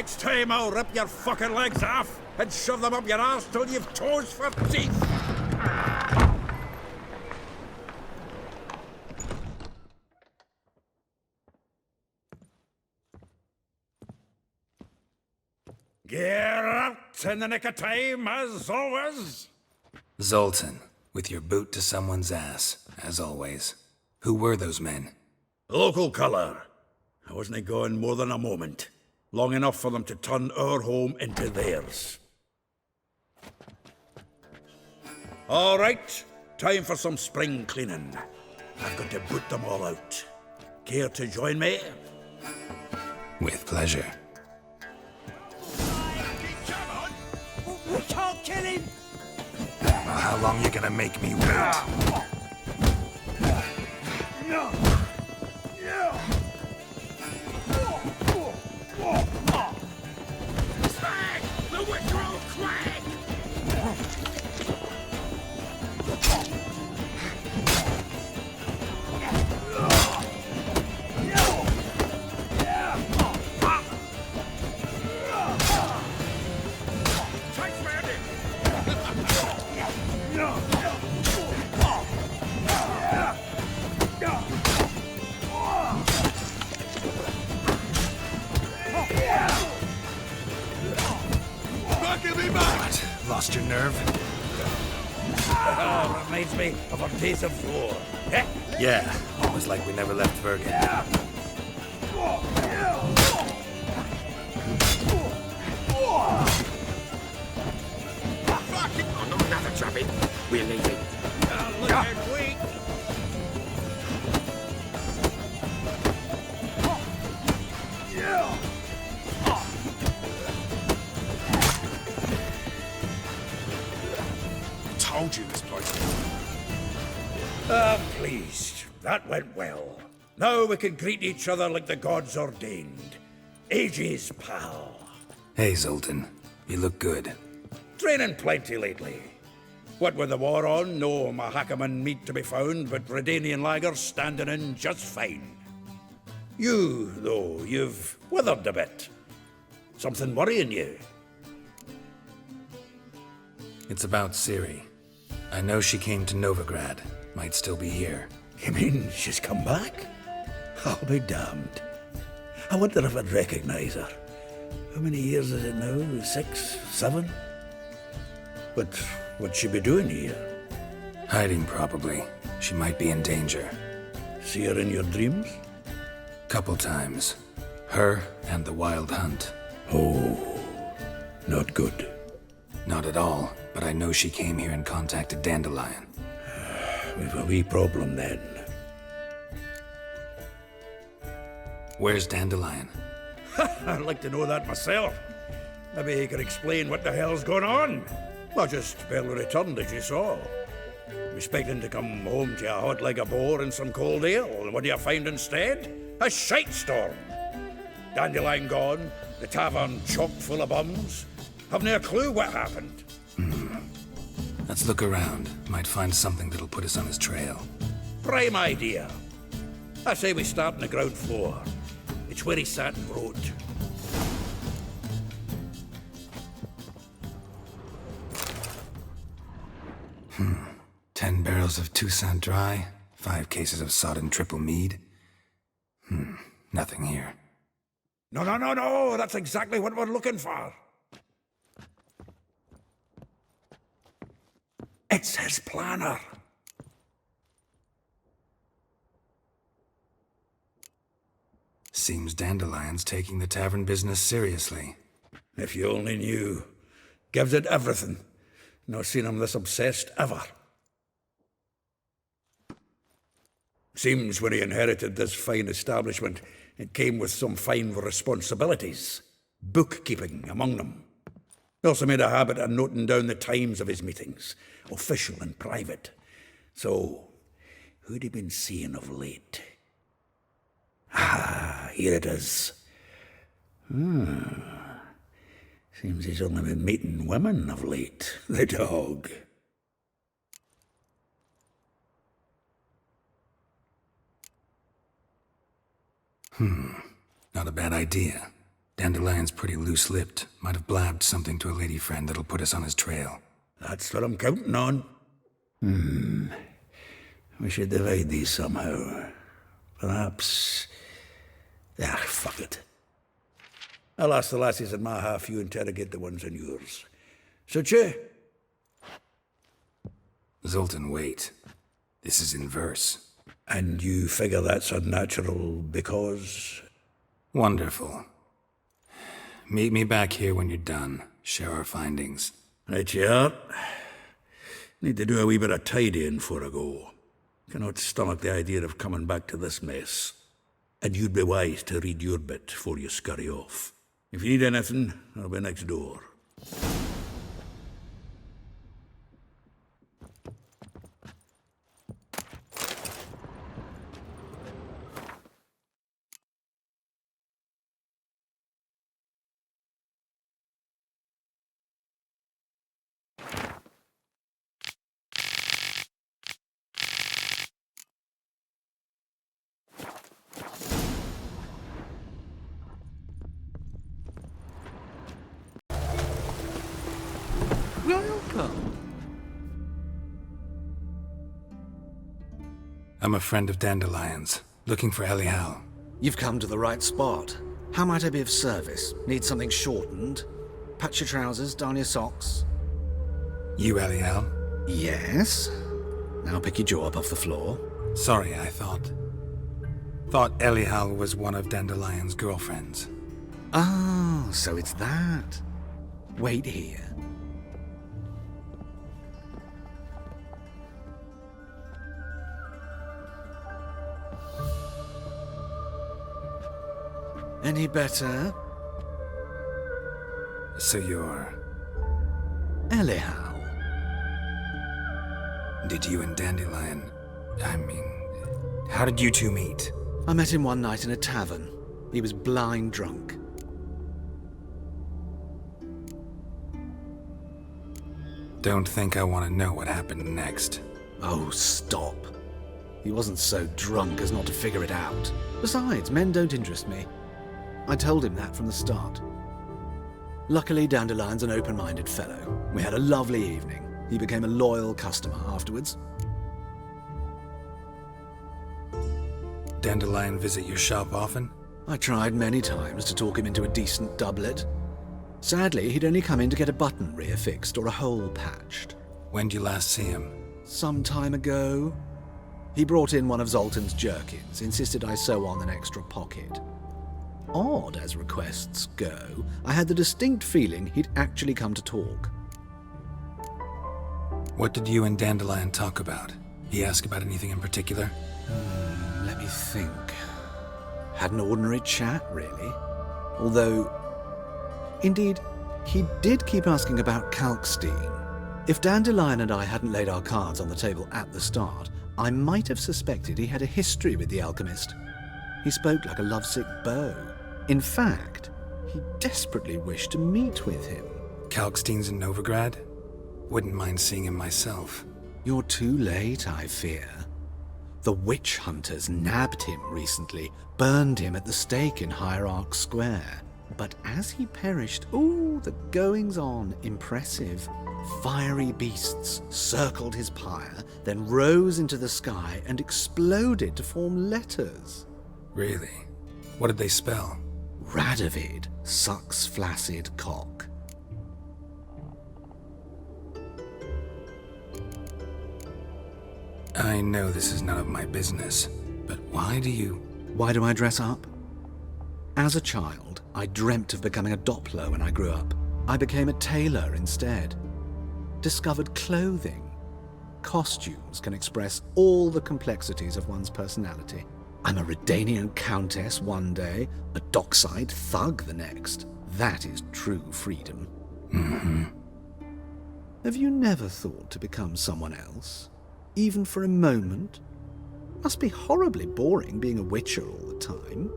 Next time I'll rip your fucking legs off and shove them up your arse till you've toes for teeth. Geralt, in the nick of time, as always. Zoltan, with your boot to someone's ass, as always. Who were those men? Local colour. I wasn't gone more than a moment. Long enough for them to turn our home into theirs. All right, time for some spring cleaning. I've got to boot them all out. Care to join me? With pleasure. We can't kill him! Well, how long you gonna make me wait? Swag! The withdrawal crack! What? Lost your nerve? Reminds me of our days of yore. Eh? Yeah, almost like we never left Vergen. Oh, no, another trapping. We're leaving. Look at weak. Told you this place. I'm pleased. That went well. Now we can greet each other like the gods ordained. Ages, pal. Hey, Zoltan. You look good. Training plenty lately. What with the war on, no Mahakaman meat to be found, but Redanian lagers standing in just fine. You, though, you've withered a bit. Something worrying you? It's about Ciri. I know she came to Novigrad. Might still be here. You mean she's come back? I'll be damned. I wonder if I'd recognize her. How many years is it now? 6, 7? But what'd she be doing here? Hiding, probably. She might be in danger. See her in your dreams? Couple times. Her and the Wild Hunt. Oh, not good. Not at all, but I know she came here and contacted Dandelion. We've a wee problem then. Where's Dandelion? I'd like to know that myself. Maybe he could explain what the hell's going on. Well, just barely returned, as you saw. Expecting to come home to a hot like a boar and some cold ale, and what do you find instead? A shite storm. Dandelion gone, the tavern chock full of bums. Haven't a clue what happened. Let's look around. Might find something that'll put us on his trail. Prime idea. I say we start on the ground floor. It's where he sat and wrote. 10 barrels of Toussaint Dry, 5 cases of sodden triple mead. Nothing here. No. That's exactly what we're looking for. It's his planner. Seems Dandelion's taking the tavern business seriously. If you only knew. Gives it everything. Not seen him this obsessed ever. Seems when he inherited this fine establishment, it came with some fine responsibilities. Bookkeeping among them. He also made a habit of noting down the times of his meetings, official and private. So, who'd he been seeing of late? Ah, here it is. Seems he's only been meeting women of late, the dog. Not a bad idea. Dandelion's pretty loose-lipped. Might have blabbed something to a lady friend that'll put us on his trail. That's what I'm counting on. We should divide these somehow. Perhaps... fuck it. I'll ask the lassies in my half, you interrogate the ones in yours. Such a... Zoltan, wait. This is in verse. And you figure that's unnatural because... Wonderful. Meet me back here when you're done. Share our findings. Right you are. Need to do a wee bit of tidying before I go. Cannot stomach the idea of coming back to this mess. And you'd be wise to read your bit before you scurry off. If you need anything, I'll be next door. Welcome. I'm a friend of Dandelion's, looking for Elial. You've come to the right spot. How might I be of service? Need something shortened? Patch your trousers, darn your socks. You Elial? Yes? Now pick your jaw up off the floor. Sorry, I thought Elial was one of Dandelion's girlfriends. Ah, so it's that. Wait here. Any better? So you're... Elial. Did you and Dandelion... how did you two meet? I met him one night in a tavern. He was blind drunk. Don't think I want to know what happened next. Oh, stop. He wasn't so drunk as not to figure it out. Besides, men don't interest me. I told him that from the start. Luckily, Dandelion's an open-minded fellow. We had a lovely evening. He became a loyal customer afterwards. Dandelion visit your shop often? I tried many times to talk him into a decent doublet. Sadly, he'd only come in to get a button reaffixed or a hole patched. When did you last see him? Some time ago. He brought in one of Zoltan's jerkins, insisted I sew on an extra pocket. Odd as requests go, I had the distinct feeling he'd actually come to talk. What did you and Dandelion talk about? He ask about anything in particular? Let me think. Had an ordinary chat, really. Although, indeed, he did keep asking about Kalkstein. If Dandelion and I hadn't laid our cards on the table at the start, I might have suspected he had a history with the alchemist. He spoke like a lovesick beau. In fact, he desperately wished to meet with him. Kalkstein's in Novigrad? Wouldn't mind seeing him myself. You're too late, I fear. The witch hunters nabbed him recently, burned him at the stake in Hierarch Square. But as he perished, the goings-on, impressive. Fiery beasts circled his pyre, then rose into the sky and exploded to form letters. Really? What did they spell? Radovid sucks flaccid cock. I know this is none of my business, but why do I dress up? As a child, I dreamt of becoming a Doppler when I grew up. I became a tailor instead. Discovered clothing. Costumes can express all the complexities of one's personality. I'm a Redanian countess one day, a dockside thug the next. That is true freedom. Mm-hmm. Have you never thought to become someone else? Even for a moment? Must be horribly boring being a witcher all the time.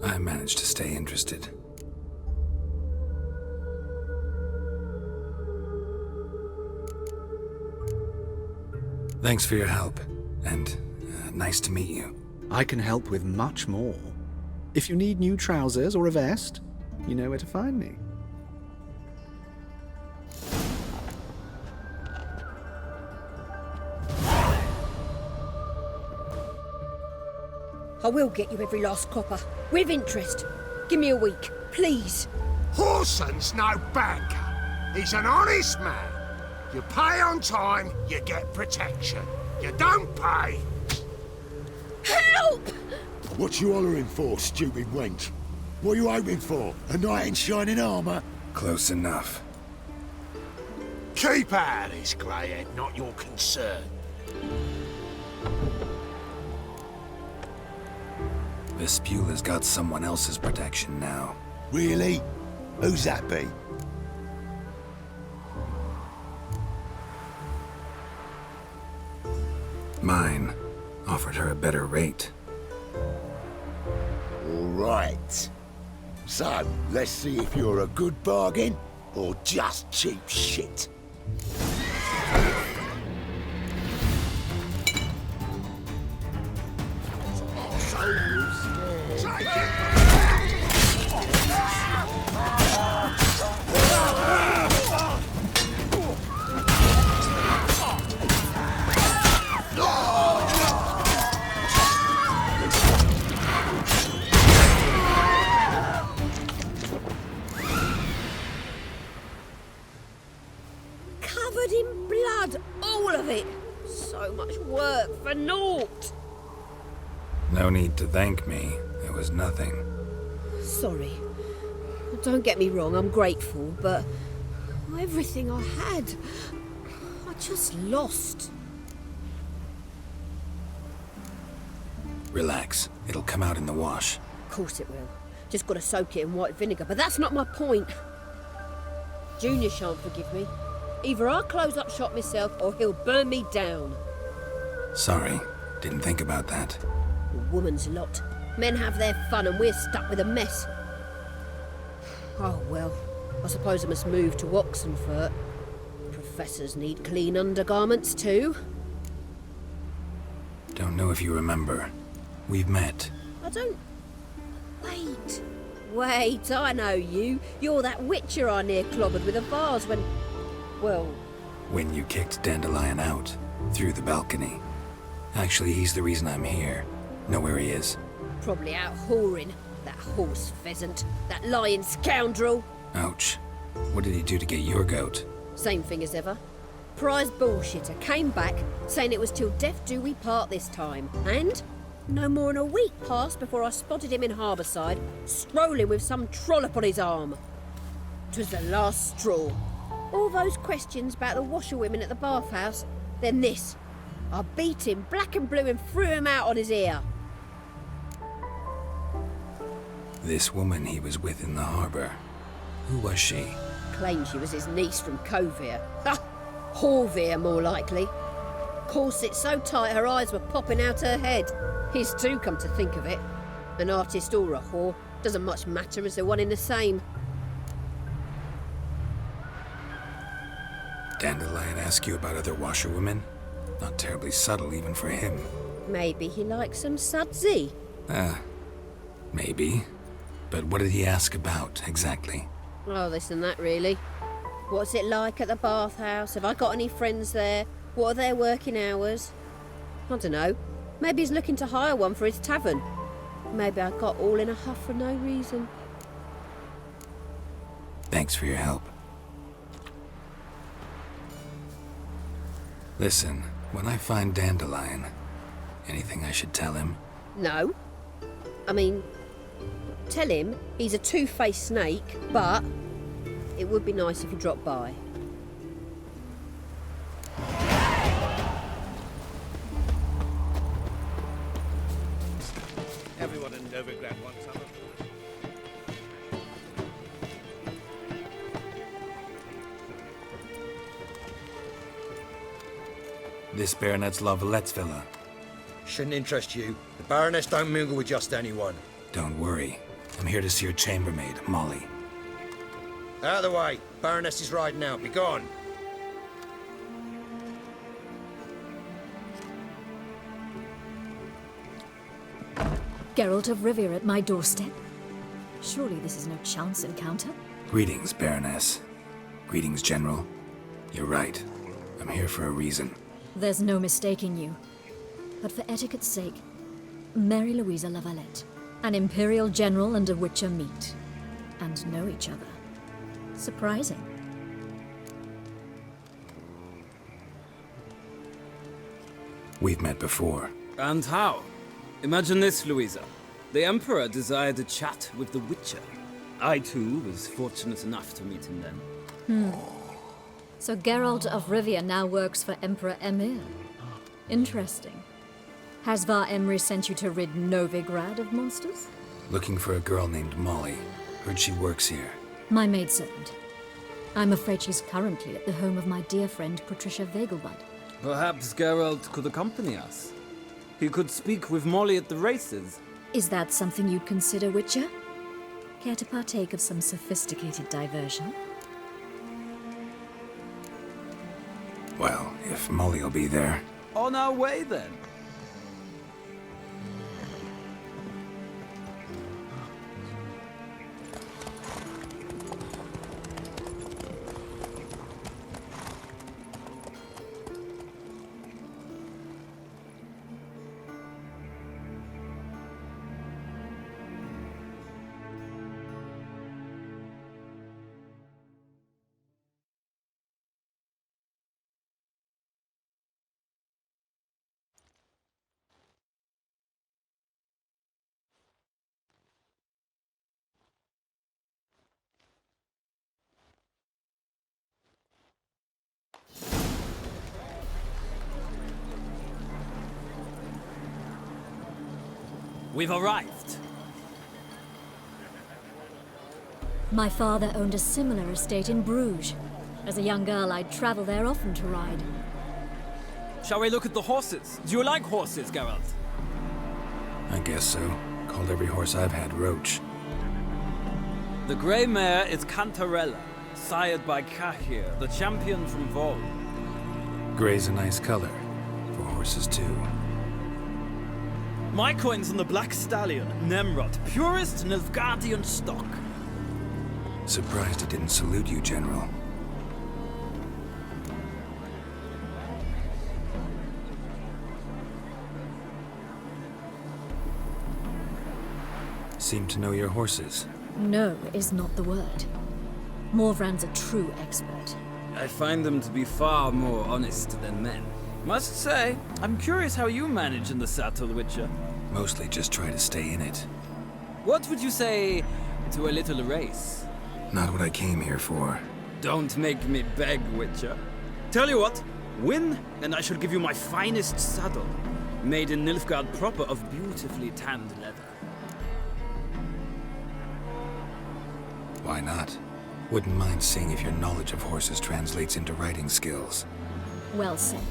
I managed to stay interested. Thanks for your help, and nice to meet you. I can help with much more. If you need new trousers or a vest, You know where to find me. I will get you every last copper, with interest. Give me a week, please. Horson's no banker. He's an honest man. You pay on time, you get protection. You don't pay. Help! What you hollering for, stupid wench? What you hoping for? A knight in shining armour? Close enough. Keep out of this, Greyhead, not your concern. Vespula's got someone else's protection now. Really? Who's that be? Mine offered her a better rate. All right. So, let's see if you're a good bargain or just cheap shit. Take it! Covered in blood, all of it. So much work for naught. No need to thank me. It was nothing. Sorry. Don't get me wrong, I'm grateful, but everything I had, I just lost. Relax. It'll come out in the wash. Of course it will. Just gotta soak it in white vinegar, but that's not my point. Junior shan't forgive me. Either I'll close up shop myself or he'll burn me down. Sorry. Didn't think about that. A woman's lot. Men have their fun and we're stuck with a mess. Oh well, I suppose I must move to Oxenfurt. Professors need clean undergarments too. Don't know if you remember. We've met. I don't... Wait, I know you. You're that witcher I near clobbered with a vase when... Well... When you kicked Dandelion out. Through the balcony. Actually, he's the reason I'm here. Know where he is. Probably out whoring. That horse pheasant. That lying scoundrel. Ouch. What did he do to get your goat? Same thing as ever. Prize bullshitter came back, saying it was till death do we part this time. And no more than a week passed before I spotted him in Harbourside, strolling with some trollop on his arm. 'Twas the last straw. All those questions about the washerwomen at the bathhouse, then this. I beat him black and blue and threw him out on his ear. This woman he was with in the harbour. Who was she? Claimed she was his niece from Kovir. Ha! Horvir, more likely. Corset so tight her eyes were popping out her head. His too, come to think of it. An artist or a whore. Doesn't much matter as they're one in the same. Dandelion ask you about other washerwomen? Not terribly subtle even for him. Maybe he likes some sudsy. Maybe. But what did he ask about, exactly? Oh, this and that, really. What's it like at the bathhouse? Have I got any friends there? What are their working hours? I don't know. Maybe he's looking to hire one for his tavern. Maybe I got all in a huff for no reason. Thanks for your help. Listen, when I find Dandelion, anything I should tell him? No. I mean, tell him he's a two-faced snake, but it would be nice if he dropped by. Everyone in Novigrad wants some. This Baronet's Lavallette's villa. Shouldn't interest you. The Baroness don't mingle with just anyone. Don't worry. I'm here to see your chambermaid, Molly. Out of the way. Baroness is riding out. Be gone. Geralt of Rivia at my doorstep. Surely this is no chance encounter? Greetings, Baroness. Greetings, General. You're right. I'm here for a reason. There's no mistaking you. But for etiquette's sake, Mary Louisa Lavalette. An Imperial General and a Witcher meet. And know each other. Surprising. We've met before. And how? Imagine this, Louisa. The Emperor desired a chat with the Witcher. I, too, was fortunate enough to meet him then. So Geralt of Rivia now works for Emperor Emir. Interesting. Has Var Emry sent you to rid Novigrad of monsters? Looking for a girl named Molly. Heard she works here. My maidservant. I'm afraid she's currently at the home of my dear friend Patricia Vegelbud. Perhaps Geralt could accompany us. He could speak with Molly at the races. Is that something you'd consider, Witcher? Care to partake of some sophisticated diversion? Well, if Molly'll be there. On our way, then. We've arrived. My father owned a similar estate in Bruges. As a young girl, I'd travel there often to ride. Shall we look at the horses? Do you like horses, Geralt? I guess so. Called every horse I've had Roach. The grey mare is Cantarella, sired by Cahir, the champion from Vol. Gray's a nice color. For horses, too. My coin's on the Black Stallion, Nemrod, purest Nilfgaardian stock. Surprised it didn't salute you, General. Seem to know your horses. No is not the word. Morvran's a true expert. I find them to be far more honest than men. Must say, I'm curious how you manage in the saddle, Witcher. Mostly just try to stay in it. What would you say to a little race? Not what I came here for. Don't make me beg, Witcher. Tell you what, win, and I shall give you my finest saddle. Made in Nilfgaard proper of beautifully tanned leather. Why not? Wouldn't mind seeing if your knowledge of horses translates into riding skills. Well said.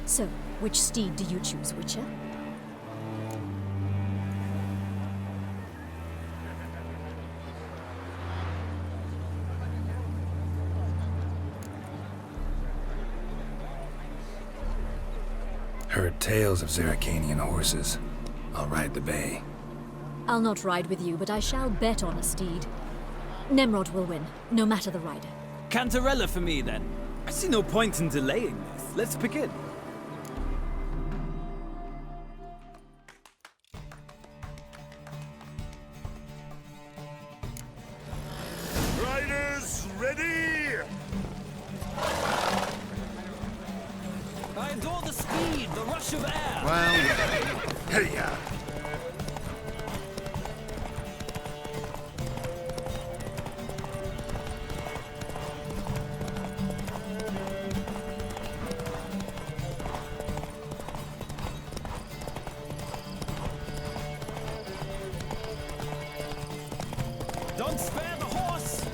So, which steed do you choose, Witcher? Heard tales of Zeracanian horses. I'll ride the bay. I'll not ride with you, but I shall bet on a steed. Nemrod will win, no matter the rider. Cantarella for me, then. I see no point in delaying this. Let's begin. Riders, ready! I adore the speed, the rush of air. Well, hey ya! Don't spare the horse!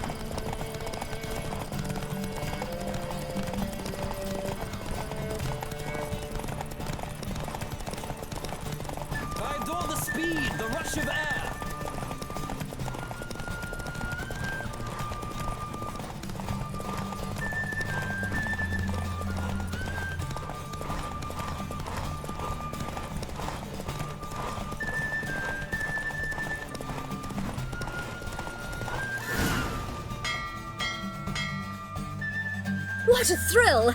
I adore the speed, the rush of air. What a thrill!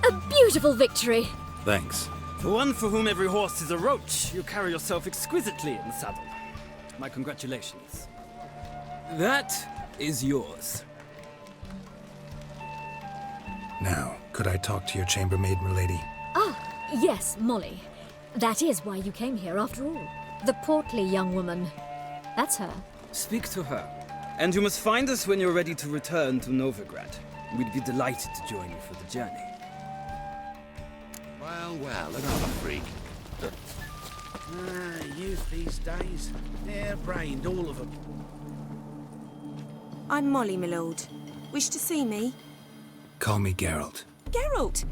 A beautiful victory! Thanks. For one for whom every horse is a roach, you carry yourself exquisitely in the saddle. My congratulations. That is yours. Now, could I talk to your chambermaid, milady? Ah, yes, Molly. That is why you came here after all. The portly young woman. That's her. Speak to her. And you must find us when you're ready to return to Novigrad. We'd be delighted to join you for the journey. Well, well, another freak. Youth these days. Hair-brained, all of them. I'm Molly, my lord. Wish to see me? Call me Geralt. Geralt!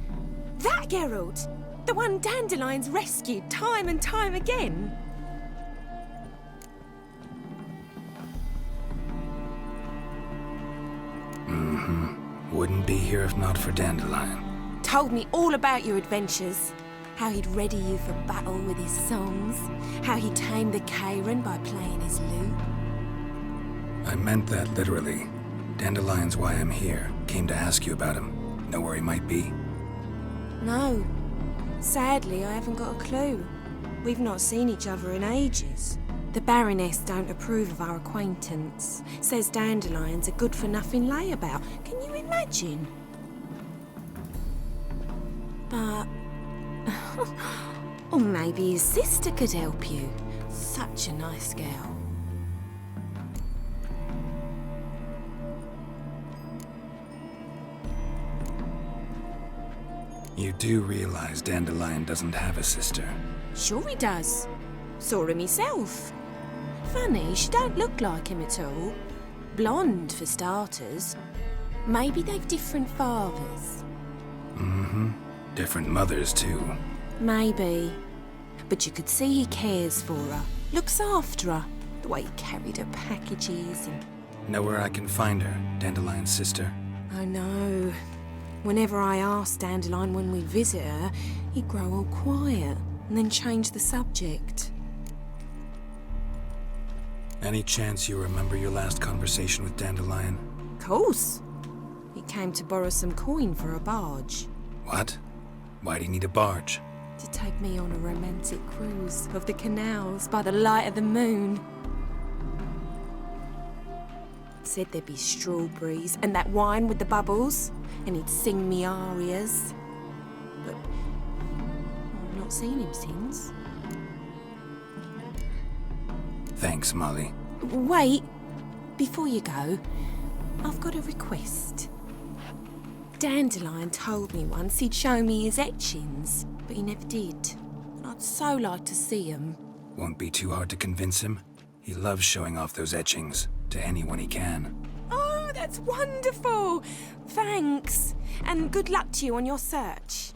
That Geralt! The one Dandelion's rescued time and time again. Wouldn't be here if not for Dandelion. Told me all about your adventures. How he'd ready you for battle with his songs. How he tamed the Karen by playing his lute. I meant that literally. Dandelion's why I'm here. Came to ask you about him. Know where he might be? No. Sadly, I haven't got a clue. We've not seen each other in ages. The Baroness don't approve of our acquaintance. Says Dandelion's a good-for-nothing layabout. Can you imagine? But... or maybe his sister could help you. Such a nice girl. You do realize Dandelion doesn't have a sister? Sure he does. Saw him myself. Funny, she don't look like him at all. Blonde, for starters. Maybe they've different fathers. Different mothers, too. Maybe. But you could see he cares for her. Looks after her. The way he carried her packages and... Know where I can find her, Dandelion's sister? I know. Whenever I ask Dandelion when we visit her, he'd grow all quiet and then change the subject. Any chance you remember your last conversation with Dandelion? Course. He came to borrow some coin for a barge. What? Why do you need a barge? To take me on a romantic cruise of the canals by the light of the moon. Said there'd be strawberries and that wine with the bubbles, and he'd sing me arias. But I've not seen him since. Thanks, Molly. Wait, before you go, I've got a request. Dandelion told me once he'd show me his etchings, but he never did. And I'd so like to see them. Won't be too hard to convince him. He loves showing off those etchings to anyone he can. Oh, that's wonderful! Thanks, and good luck to you on your search.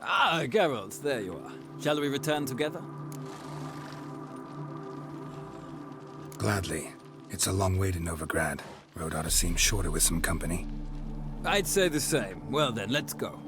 Ah, Geralt, there you are. Shall we return together? Gladly. It's a long way to Novigrad. Road ought to seem shorter with some company. I'd say the same. Well then, let's go.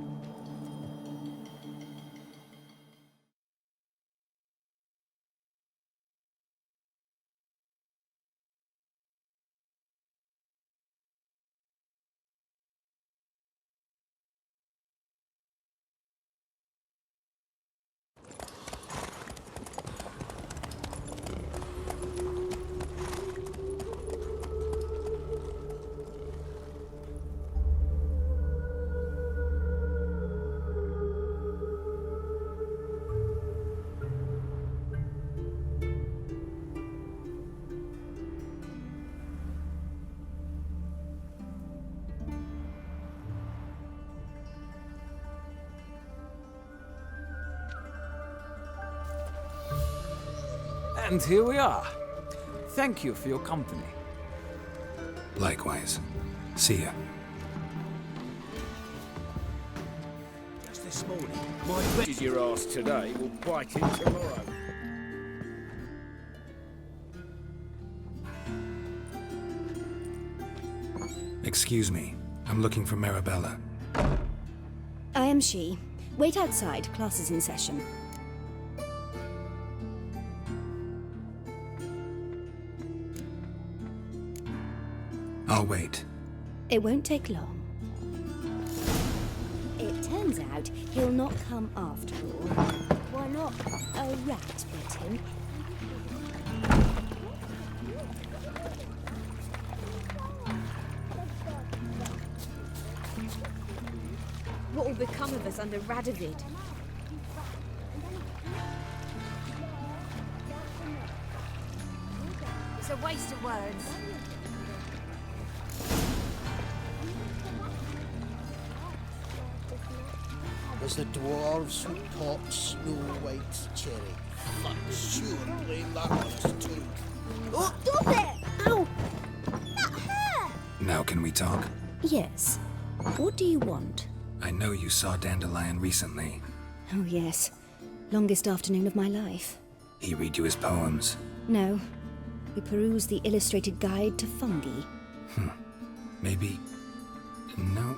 And here we are. Thank you for your company. Likewise. See ya. Just this morning, my bet is your ass today will bite him tomorrow. Excuse me. I'm looking for Marabella. I am she. Wait outside. Class is in session. I'll wait. It won't take long. It turns out he'll not come after all. Why not? A rat bit him. What will become of us under Radovid? It's a waste of words. As the dwarves who popped Snow White's cherry. Fuck, sure, blame that on us too. Oh! Stop it! Ow! Not her! Now can we talk? Yes. What do you want? I know you saw Dandelion recently. Oh, yes. Longest afternoon of my life. He read you his poems. No. We perused the illustrated guide to fungi. Maybe... No.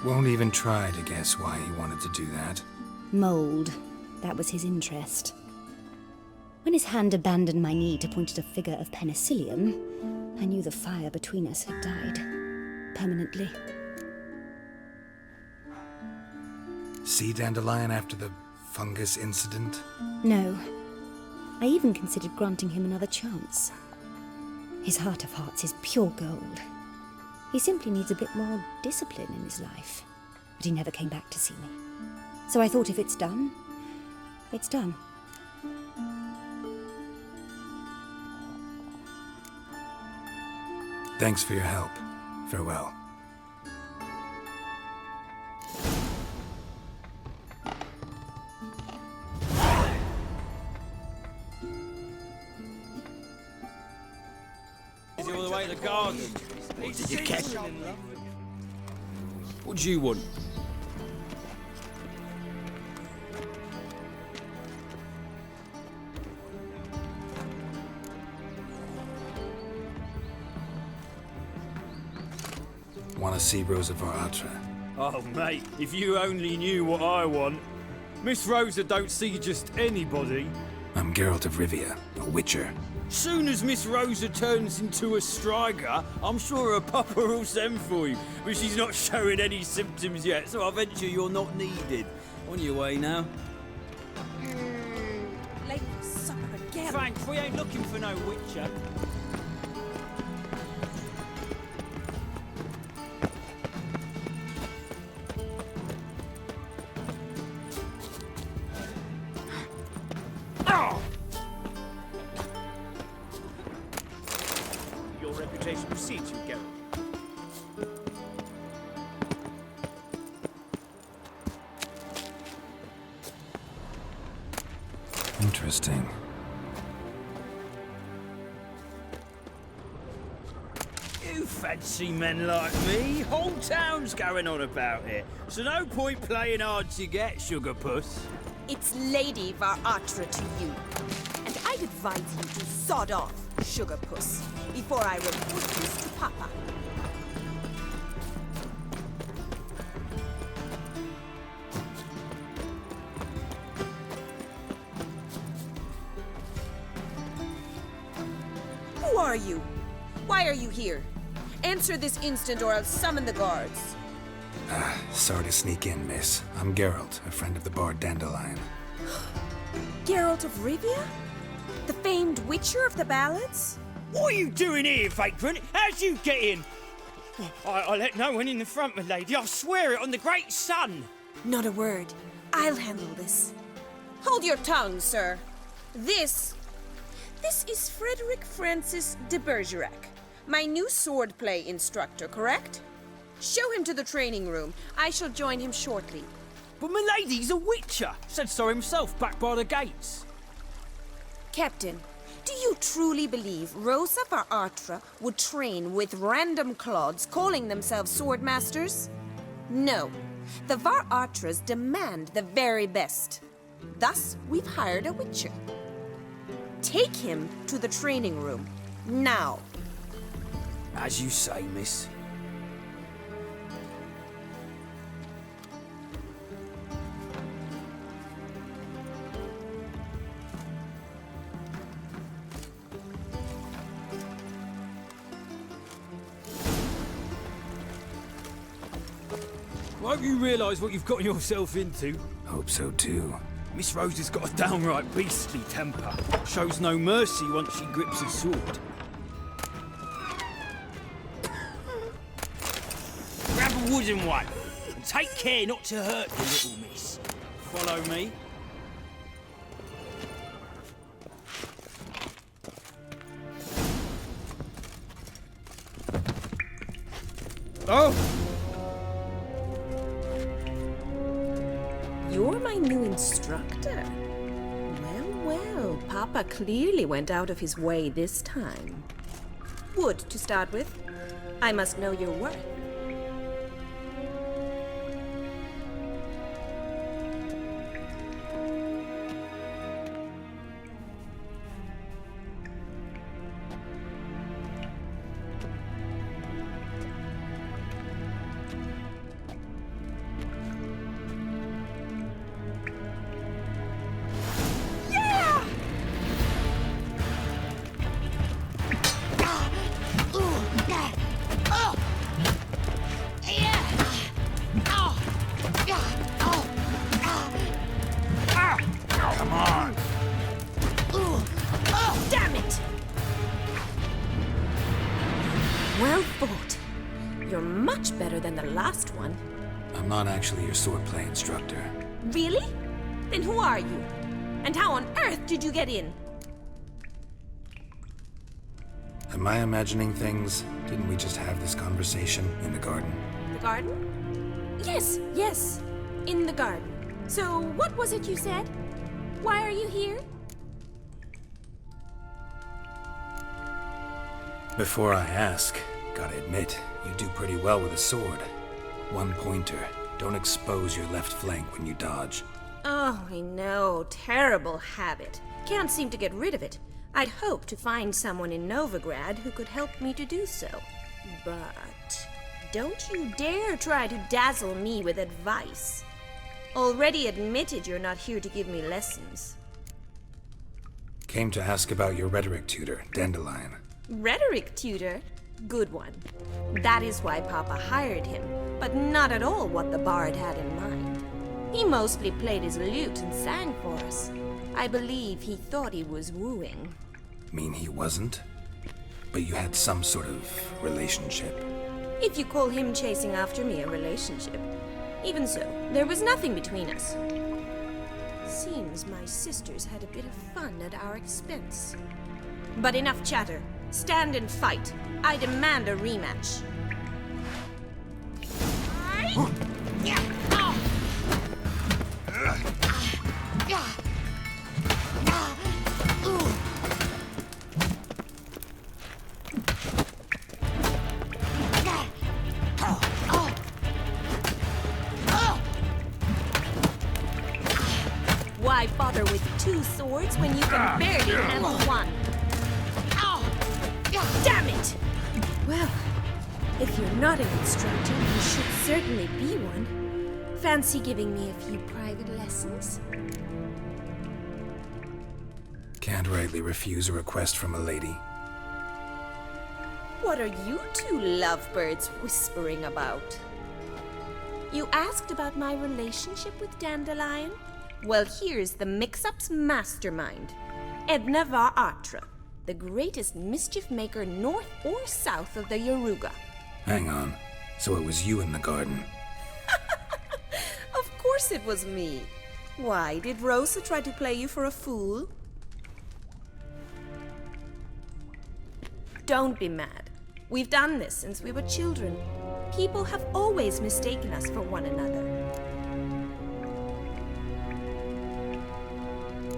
Won't even try to guess why he wanted to do that. Mold. That was his interest. When his hand abandoned my knee to point at a figure of penicillium, I knew the fire between us had died. Permanently. See Dandelion after the fungus incident? No. I even considered granting him another chance. His heart of hearts is pure gold. He simply needs a bit more discipline in his life. But he never came back to see me. So I thought if it's done, it's done. Thanks for your help. Farewell. Is he all the way to the garden? What did you catch? What do you want? Want to see Rosa Atra? Oh, mate, if you only knew what I want. Miss Rosa don't see just anybody. I'm Geralt of Rivia, a witcher. Soon as Miss Rosa turns into a striker, I'm sure her papa will send for you. But she's not showing any symptoms yet, so I venture you're not needed. On your way now. Late for supper again. Thanks, we ain't looking for no witcher. Your reputation precedes you, Geralt. Interesting. You fancy men like me? Whole town's going on about it. So no point playing hard to get, sugar puss. It's Lady Atra to you. And I'd advise you to sod off, sugar puss, before I report this to Papa. Who are you? Why are you here? Answer this instant or I'll summon the guards. Sorry to sneak in, miss. I'm Geralt, a friend of the bard Dandelion. Geralt of Rivia? The famed witcher of the ballads? What are you doing here, vagrant? How'd you get in? I let no one in the front, my lady. I swear it on the great sun. Not a word. I'll handle this. Hold your tongue, sir. This is Frederick Francis de Bergerac, my new swordplay instructor, correct? Show him to the training room. I shall join him shortly. But my lady's a witcher. Said so himself back by the gates. Captain, do you truly believe Rosa Atra would train with random clods calling themselves swordmasters? No. The Atras demand the very best. Thus, we've hired a witcher. Take him to the training room. Now. As you say, miss. I hope you realise what you've gotten yourself into. Hope so too. Miss Rose has got a downright beastly temper. Shows no mercy once she grips a sword. Grab a wooden one, and take care not to hurt the little miss. Follow me. Oh! You're my new instructor. Well, Papa clearly went out of his way this time. Wood, to start with. I must know your worth. Well fought. You're much better than the last one. I'm not actually your swordplay instructor. Really? Then who are you? And how on earth did you get in? Am I imagining things? Didn't we just have this conversation in the garden? The garden? Yes. In the garden. So, what was it you said? Why are you here? Before I ask, gotta admit, you do pretty well with a sword. One pointer. Don't expose your left flank when you dodge. Oh, I know. Terrible habit. Can't seem to get rid of it. I'd hoped to find someone in Novigrad who could help me to do so. But don't you dare try to dazzle me with advice. Already admitted you're not here to give me lessons. Came to ask about your rhetoric tutor, Dandelion. Rhetoric tutor? Good one. That is why Papa hired him, but not at all what the bard had in mind. He mostly played his lute and sang for us. I believe he thought he was wooing. Mean he wasn't? But you had some sort of relationship. If you call him chasing after me a relationship. Even so, there was nothing between us. Seems my sisters had a bit of fun at our expense. But enough chatter. Stand and fight. I demand a rematch. Why bother with two swords when you can barely handle one? Damn it! Well, if you're not an instructor, you should certainly be one. Fancy giving me a few private lessons? Can't rightly refuse a request from a lady. What are you two lovebirds whispering about? You asked about my relationship with Dandelion? Well, here's the mix-up's mastermind. Edna var Atra, the greatest mischief maker north or south of the Yaruga. Hang on. So it was you in the garden? Of course it was me. Why, did Rosa try to play you for a fool? Don't be mad. We've done this since we were children. People have always mistaken us for one another.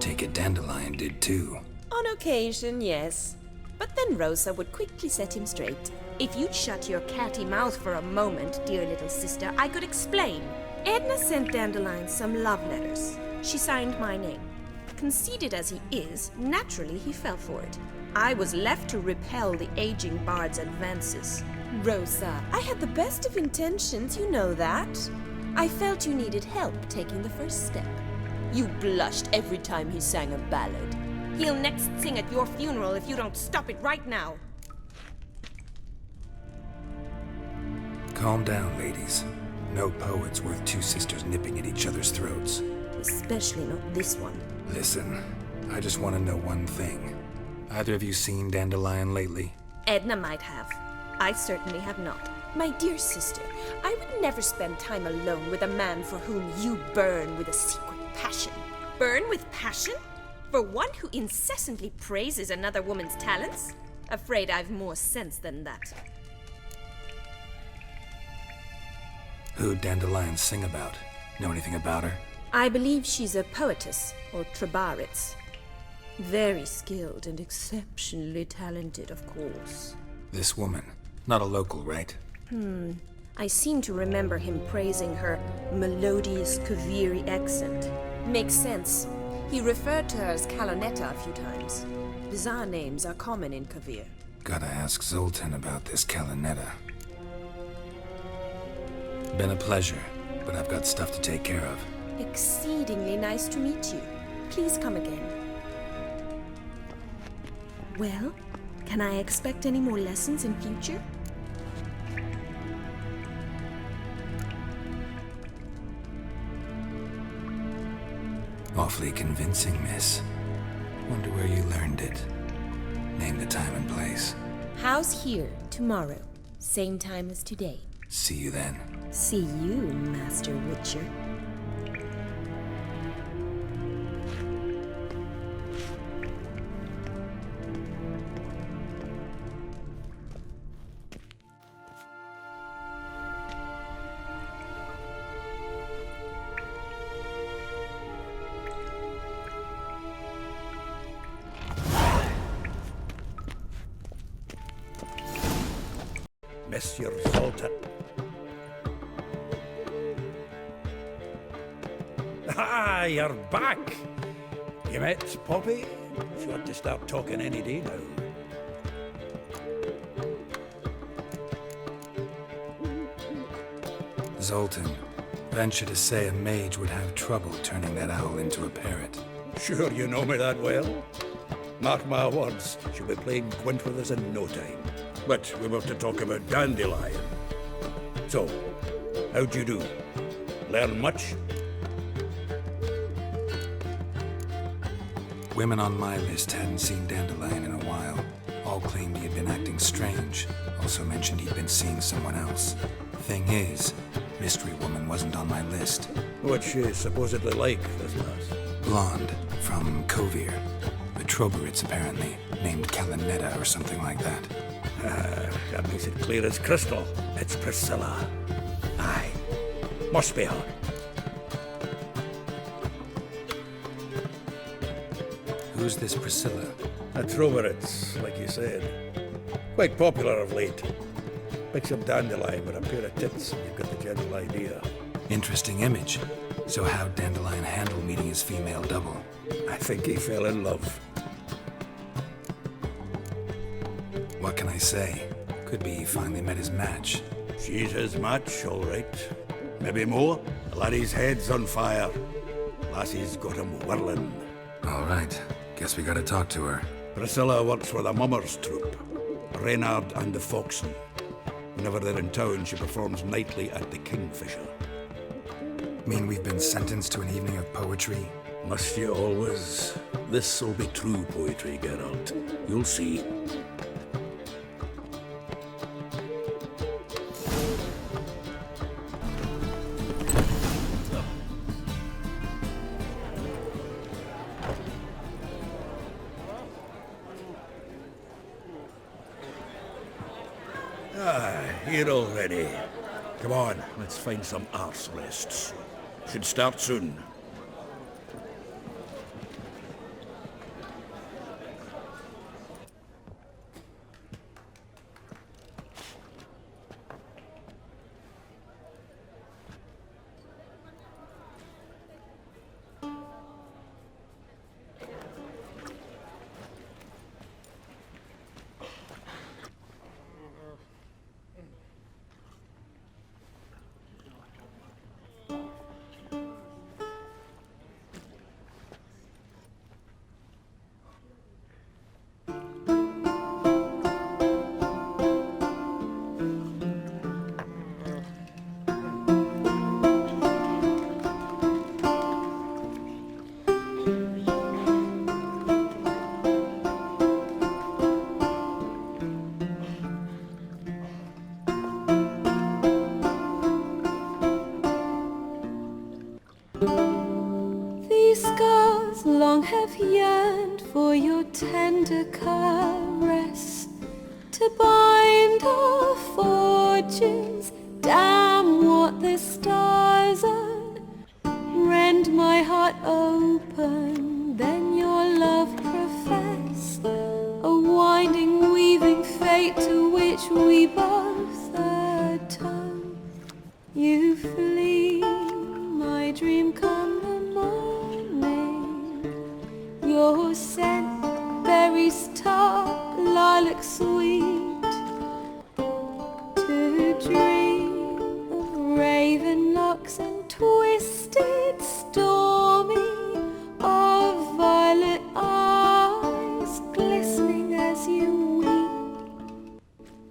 Take it Dandelion did too. On occasion, yes. But then Rosa would quickly set him straight. If you'd shut your catty mouth for a moment, dear little sister, I could explain. Edna sent Dandelion some love letters. She signed my name. Conceited as he is, naturally he fell for it. I was left to repel the aging bard's advances. Rosa, I had the best of intentions, you know that. I felt you needed help taking the first step. You blushed every time he sang a ballad. He'll next sing at your funeral if you don't stop it right now. Calm down, ladies. No poet's worth two sisters nipping at each other's throats. Especially not this one. Listen, I just want to know one thing. Either of you seen Dandelion lately? Edna might have. I certainly have not. My dear sister, I would never spend time alone with a man for whom you burn with a secret passion. Burn with passion? For one who incessantly praises another woman's talents? Afraid I've more sense than that. Who'd Dandelion sing about? Know anything about her? I believe she's a poetess, or trabaritz. Very skilled and exceptionally talented, of course. This woman. Not a local, right? I seem to remember him praising her melodious Kaviri accent. Makes sense. He referred to her as Kalonetta a few times. Bizarre names are common in Kavir. Gotta ask Zoltan about this Kalonetta. Been a pleasure, but I've got stuff to take care of. Exceedingly nice to meet you. Please come again. Well, can I expect any more lessons in future? Awfully convincing, miss. Wonder where you learned it. Name the time and place. House here, tomorrow. Same time as today. See you then. See you, Master Witcher. Monsieur Zoltan. Ah, you're back. You met Poppy? She ought to start talking any day now. Zoltan, venture to say a mage would have trouble turning that owl into a parrot. Sure you know me that well? Mark my words, she'll be playing quint with us in no time. But we were to talk about Dandelion. So, how'd you do? Learn much? Women on my list hadn't seen Dandelion in a while. All claimed he had been acting strange. Also mentioned he'd been seeing someone else. Thing is, Mystery Woman wasn't on my list. What's she supposedly like, this lass? Blonde, from Kovir. A Trobaritz, apparently, named Kalonetta or something like that. That makes it clear as crystal. It's Priscilla. Aye. Must be her. Who's this Priscilla? A Trobaritz, like you said. Quite popular of late. Picks up Dandelion with a pair of tits, and you've got the general idea. Interesting image. So how'd Dandelion handle meeting his female double? I think he fell in love. What can I say? Could be he finally met his match. She's his match, all right. Maybe more. The laddie's head's on fire. Lassie's got him whirling. All right. Guess we gotta talk to her. Priscilla works for the Mummers troupe. Reynard and the Foxen. Whenever they're in town, she performs nightly at the Kingfisher. Mean we've been sentenced to an evening of poetry? Must you always? This'll be true poetry, Geralt. You'll see. Here already. Come on, let's find some arse rests. Should start soon. for your tender caress, to bind our fortunes. Damn what the stars are, rend my heart open, then your love profess, a winding weaving fate to which we both atone. You flee, my dream come the morning, your scent berries tart, lilac sweet, to dream of raven locks and twisted stormy, of violet eyes glistening as you weep.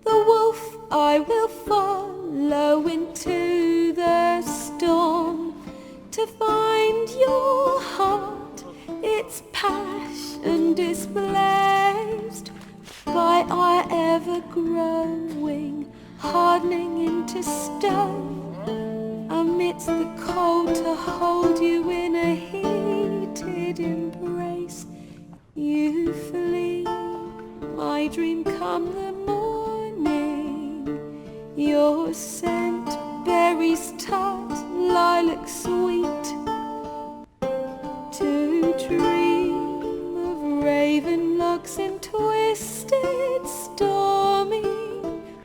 The wolf I will follow into the storm, to find your heart, its passion displaced by our ever-growing, hardening into stone, amidst the cold to hold you in a heated embrace. You flee, my dream come the morning, your scent berries tart, lilac sweet, to dream of raven locks and twisted stormy,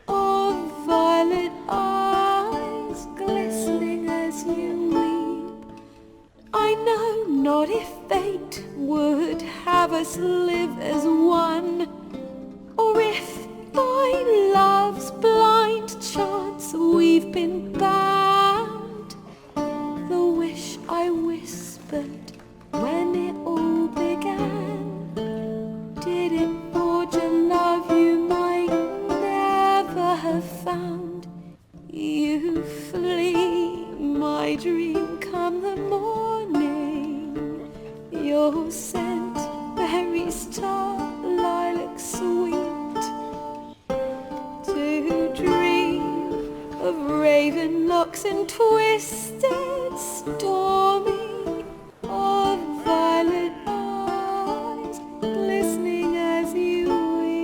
of violet eyes glistening as you weep. I know not if fate would have us live as one, or if by love's blind chance we've been bound. The wish I whispered when it all began, did it forge a love you might never have found? You flee, my dream come the morning, your scent berries tart, lilac sweet, to dream of raven locks and twisted stormy, of violet eyes glistening as you weep.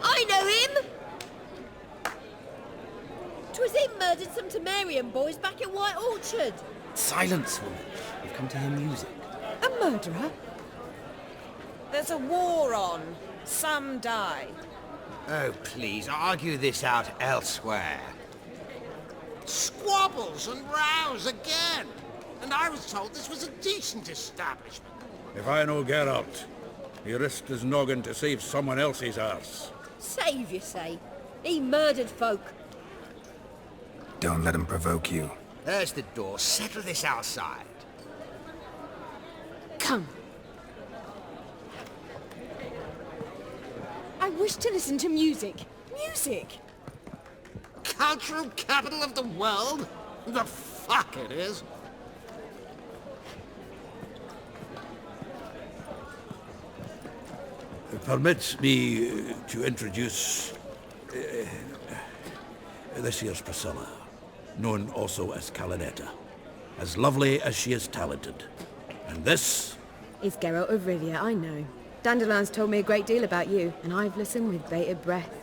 I know him! 'Twas him murdered some Temerian boys back at White Orchard. Silence, woman. We've come to hear music. A murderer? There's a war on. Some die. Oh, please, argue this out elsewhere. Squabbles and rows again. And I was told this was a decent establishment. If I know Geralt, he risked his noggin to save someone else's arse. Save, you say? He murdered folk. Don't let him provoke you. There's the door. Settle this outside. Come. I wish to listen to music. Music! Cultural capital of the world? The fuck it is. Permit me to introduce this here's Priscilla, known also as Calinetta, as lovely as she is talented. And this is Geralt of Rivia, I know. Dandelion's told me a great deal about you, and I've listened with bated breath.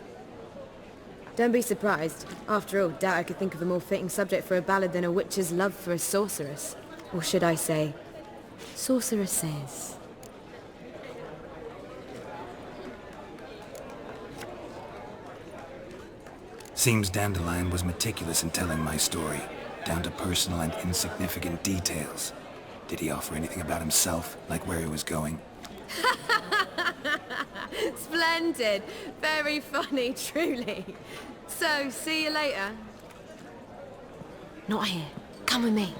Don't be surprised. After all, doubt I could think of a more fitting subject for a ballad than a witch's love for a sorceress. Or should I say, sorceresses. Seems Dandelion was meticulous in telling my story, down to personal and insignificant details. Did he offer anything about himself, like where he was going? Splendid. Very funny, truly. So, see you later. Not here. Come with me.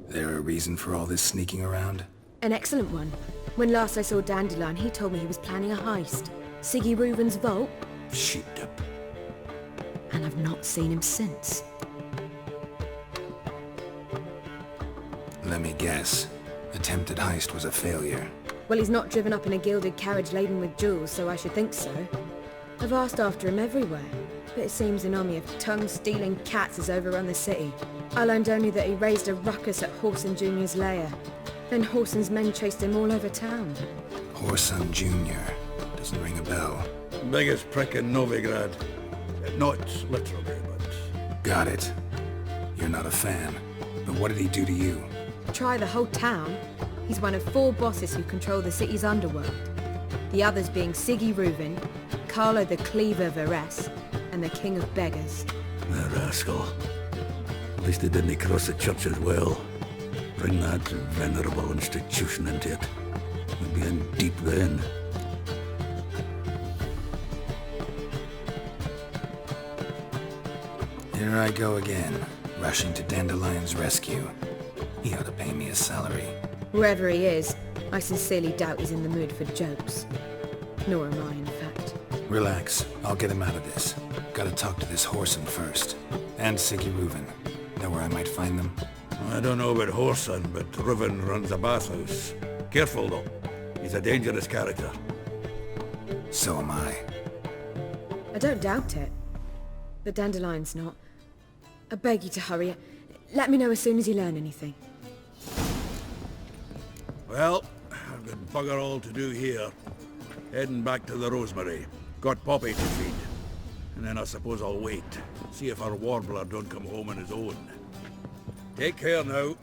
There a reason for all this sneaking around? An excellent one. When last I saw Dandelion, he told me he was planning a heist. Siggy Reuven's vault. Sheeped up. And I've not seen him since. Let me guess. Attempted heist was a failure. Well, he's not driven up in a gilded carriage laden with jewels, so I should think so. I've asked after him everywhere, but it seems an army of tongue-stealing cats has overrun the city. I learned only that he raised a ruckus at Whoreson Jr.'s lair. Then Whoreson's men chased him all over town. Whoreson Jr. Doesn't ring a bell. Biggest prick in Novigrad. Not literally, but... Got it. You're not a fan. But what did he do to you? Try the whole town. He's one of 4 bosses who control the city's underworld. The others being Siggy Reuven, Carlo the Cleaver Varese, and the King of Beggars. The rascal. At least he didn't cross the church as well. Bring that venerable institution into it. We'd be in deep then. Here I go again, rushing to Dandelion's rescue. He ought to pay me a salary. Wherever he is, I sincerely doubt he's in the mood for jokes. Nor am I, in fact. Relax. I'll get him out of this. Gotta talk to this Whoreson first. And Siggy Reuven. Know where I might find them? I don't know about Whoreson, but Reuven runs a bathhouse. Careful, though. He's a dangerous character. So am I. I don't doubt it. But Dandelion's not. I beg you to hurry. Let me know as soon as you learn anything. Well, I've got bugger all to do here. Heading back to the Rosemary. Got Poppy to feed. And then I suppose I'll wait. See if our warbler don't come home on his own. Take care now.